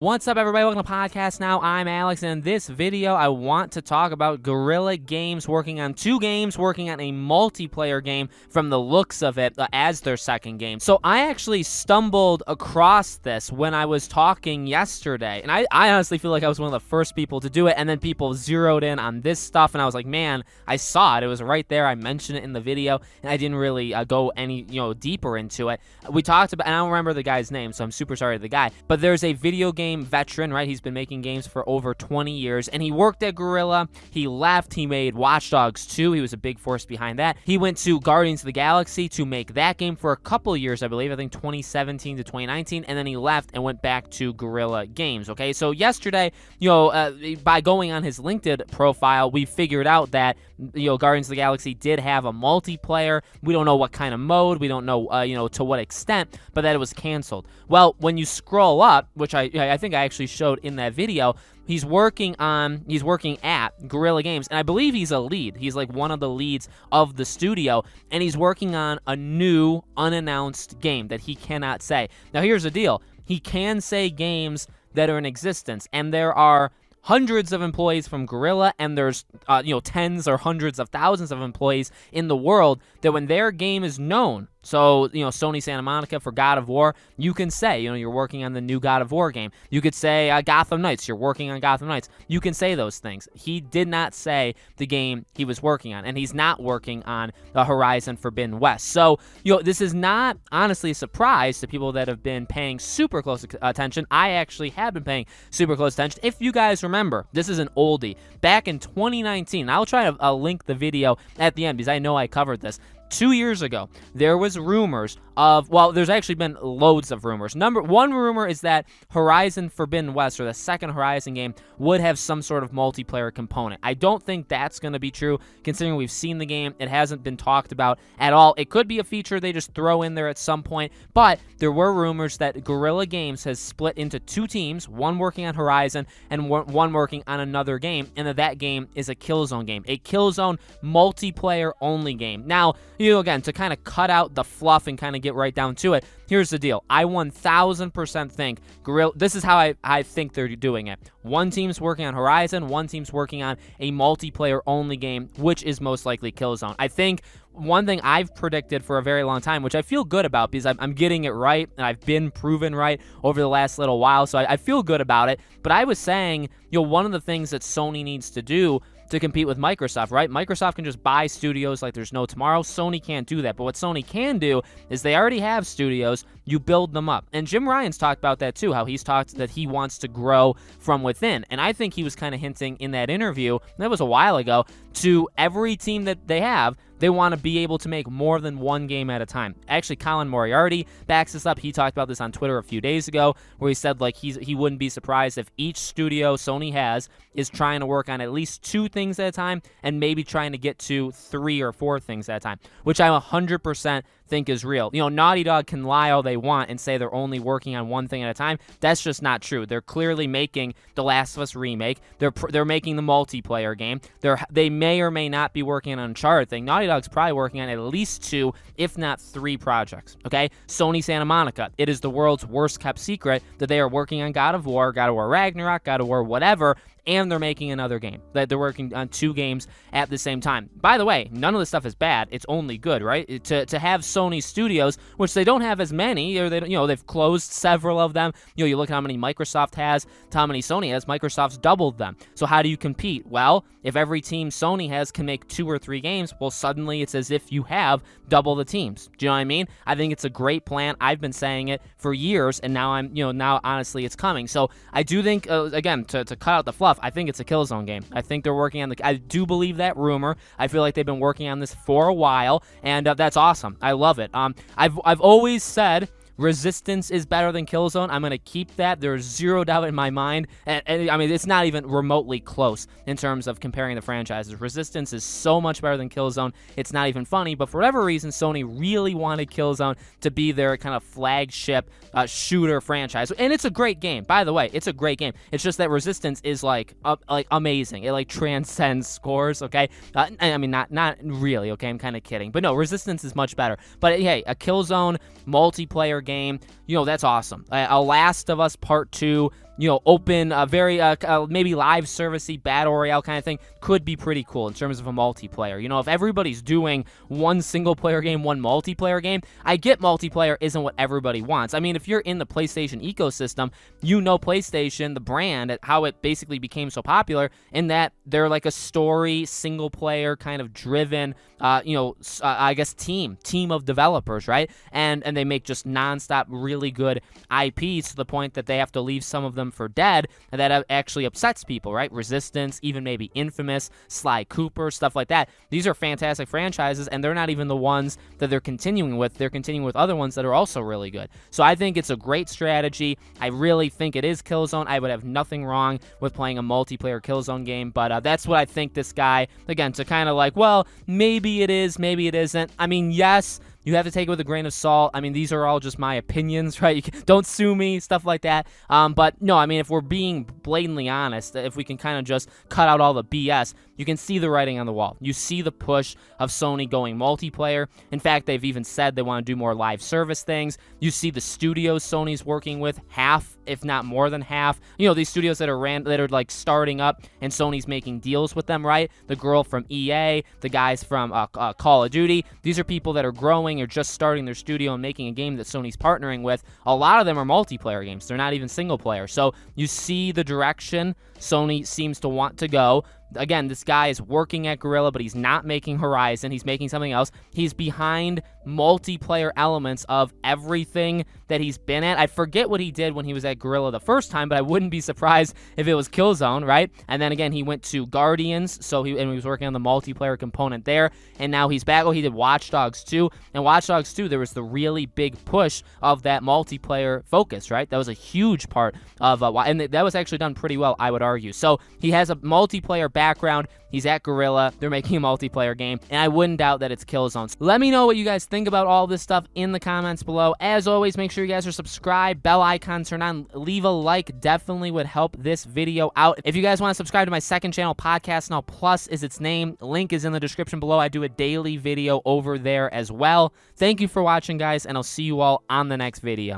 What's up, everybody? Welcome to Podcast Now. I'm Alex, and in this video, I want to talk about Guerrilla Games working on two games, working on a multiplayer game from the looks of it as their second game. So I actually stumbled across this when I was talking yesterday, and I honestly feel like I was one of the first people to do it, and then people zeroed in on this stuff, and I was like, man, I saw it. It was right there. I mentioned it in the video, and I didn't really go any deeper into it. We talked about, and I don't remember the guy's name, so I'm super sorry to the guy, but there's a video game veteran, right? He's been making games for over 20 years, and he worked at Guerilla. He left. He made Watch Dogs 2. He was a big force behind that. He went to Guardians of the Galaxy to make that game for a couple years, I believe. I think 2017 to 2019, and then he left and went back to Guerrilla Games. Okay, so yesterday, by going on his LinkedIn profile, we figured out that Guardians of the Galaxy did have a multiplayer. We don't know what kind of mode. We don't know, to what extent, but that it was canceled. Well, when you scroll up, which I think I actually showed in that video, he's working at Guerrilla Games, and I believe he's a lead. He's like one of the leads of the studio, and he's working on a new unannounced game that he cannot say. Now, here's the deal. He can say games that are in existence, and there are hundreds of employees from Guerrilla, and there's tens or hundreds of thousands of employees in the world that when their game is known, so Sony Santa Monica for God of War, you can say you're working on the new God of War game. You could say Gotham Knights, you're working on Gotham Knights. You can say those things. He did not say the game he was working on, and he's not working on Horizon Forbidden West. So this is not honestly a surprise to people that have been paying super close attention. I actually have been paying super close attention. If you guys remember, this is an oldie. Back in 2019, I'll try to link the video at the end because I know I covered this. 2 years ago, there was rumors of, there's actually been loads of rumors. Number one rumor is that Horizon Forbidden West, or the second Horizon game, would have some sort of multiplayer component. I don't think that's going to be true, considering we've seen the game. It hasn't been talked about at all. It could be a feature they just throw in there at some point, but there were rumors that Guerrilla Games has split into two teams, one working on Horizon and one working on another game, and that game is a Killzone game, a Killzone multiplayer-only game. Now, again, to kind of cut out the fluff and kind of get right down to it, here's the deal. I 1000% think Guerrilla, this is how I think they're doing it. One team's working on Horizon, one team's working on a multiplayer-only game, which is most likely Killzone. I think one thing I've predicted for a very long time, which I feel good about because I'm getting it right, and I've been proven right over the last little while, so I feel good about it. But I was saying, one of the things that Sony needs to do to compete with Microsoft, right? Microsoft can just buy studios like there's no tomorrow. Sony can't do that. But what Sony can do is they already have studios. You build them up. And Jim Ryan's talked about that too, how he's talked that he wants to grow from within. And I think he was kind of hinting in that interview, that was a while ago, to every team that they have, they want to be able to make more than one game at a time. Actually, Colin Moriarty backs this up. He talked about this on Twitter a few days ago, where he said he wouldn't be surprised if each studio Sony has is trying to work on at least two things at a time, and maybe trying to get to 3 or 4 things at a time, which I 100% think is real. Naughty Dog can lie all they want and say they're only working on one thing at a time. That's just not true. They're clearly making The Last of Us remake. They're making the multiplayer game. They may or may not be working on an Uncharted thing. Naughty Dog's probably working on at least 2, if not 3 projects. Okay, Sony Santa Monica. It is the world's worst kept secret that they are working on God of War Ragnarok, God of War whatever, and they're making another game. That they're working on 2 games at the same time. By the way, none of this stuff is bad. It's only good, right? To have Sony studios, which they don't have as many, or they've closed several of them. You look at how many Microsoft has to how many Sony has. Microsoft's doubled them. So how do you compete? Well, if every team Sony has can make 2 or 3 games, well, suddenly it's as if you have double the teams. Do you know what I mean? I think it's a great plan. I've been saying it for years, and now now honestly it's coming. So I do think, again, to cut out the fluff, I think it's a Killzone game. I think they're working on I do believe that rumor. I feel like they've been working on this for a while, and that's awesome. I love it. I've always said Resistance is better than Killzone. I'm going to keep that. There's zero doubt in my mind. And I mean, it's not even remotely close in terms of comparing the franchises. Resistance is so much better than Killzone. It's not even funny. But for whatever reason, Sony really wanted Killzone to be their kind of flagship shooter franchise. And it's a great game. By the way, it's a great game. It's just that Resistance is like amazing. It like transcends scores, okay? I mean, not really, okay? I'm kind of kidding. But no, Resistance is much better. But hey, a Killzone multiplayer game, that's awesome. A Last of Us Part 2 open, very maybe live servicey battle royale kind of thing could be pretty cool in terms of a multiplayer. If everybody's doing one single player game, one multiplayer game, I get multiplayer isn't what everybody wants. I mean, if you're in the PlayStation ecosystem, PlayStation, the brand, how it basically became so popular in that they're like a story, single player kind of driven, I guess team of developers, right? And they make just nonstop really good IPs to the point that they have to leave some of them for dead, and that actually upsets people, right? Resistance, even maybe Infamous, Sly Cooper, stuff like that. These are fantastic franchises, and they're not even the ones that they're continuing with. They're continuing with other ones that are also really good. So I think it's a great strategy. I really think it is Killzone. I would have nothing wrong with playing a multiplayer Killzone game, but that's what I think this guy, again, to kind of like, well, maybe it is, maybe it isn't. I mean, yes, you have to take it with a grain of salt. I mean, these are all just my opinions, right? Don't sue me, stuff like that. But no, I mean, if we're being blatantly honest, if we can kind of just cut out all the BS, you can see the writing on the wall. You see the push of Sony going multiplayer. In fact, they've even said they want to do more live service things. You see the studios Sony's working with, half, if not more than half. These studios that are like starting up, and Sony's making deals with them, right? The girl from EA, the guys from Call of Duty. These are people that are growing or just starting their studio and making a game that Sony's partnering with. A lot of them are multiplayer games. They're not even single player. So you see the direction Sony seems to want to go. Again, this guy is working at Guerilla, but he's not making Horizon. He's making something else. He's behind multiplayer elements of everything that he's been at. I forget what he did when he was at Guerilla the first time, but I wouldn't be surprised if it was Killzone, right? And then again, he went to Guardians, he was working on the multiplayer component there, and now he's back. He did Watch Dogs 2, and Watch Dogs 2, there was the really big push of that multiplayer focus, right? That was a huge part of, and that was actually done pretty well, I would argue. So he has a multiplayer background. He's at Guerrilla. They're making a multiplayer game, and I wouldn't doubt that it's Killzone. So let me know what you guys think about all this stuff in the comments below. As always, make sure you guys are subscribed, bell icon turned on, leave a like. Definitely would help this video out. If you guys want to subscribe to my second channel, Podcast Now Plus is its name. Link is in the description below. I do a daily video over there as well. Thank you for watching, guys, and I'll see you all on the next video.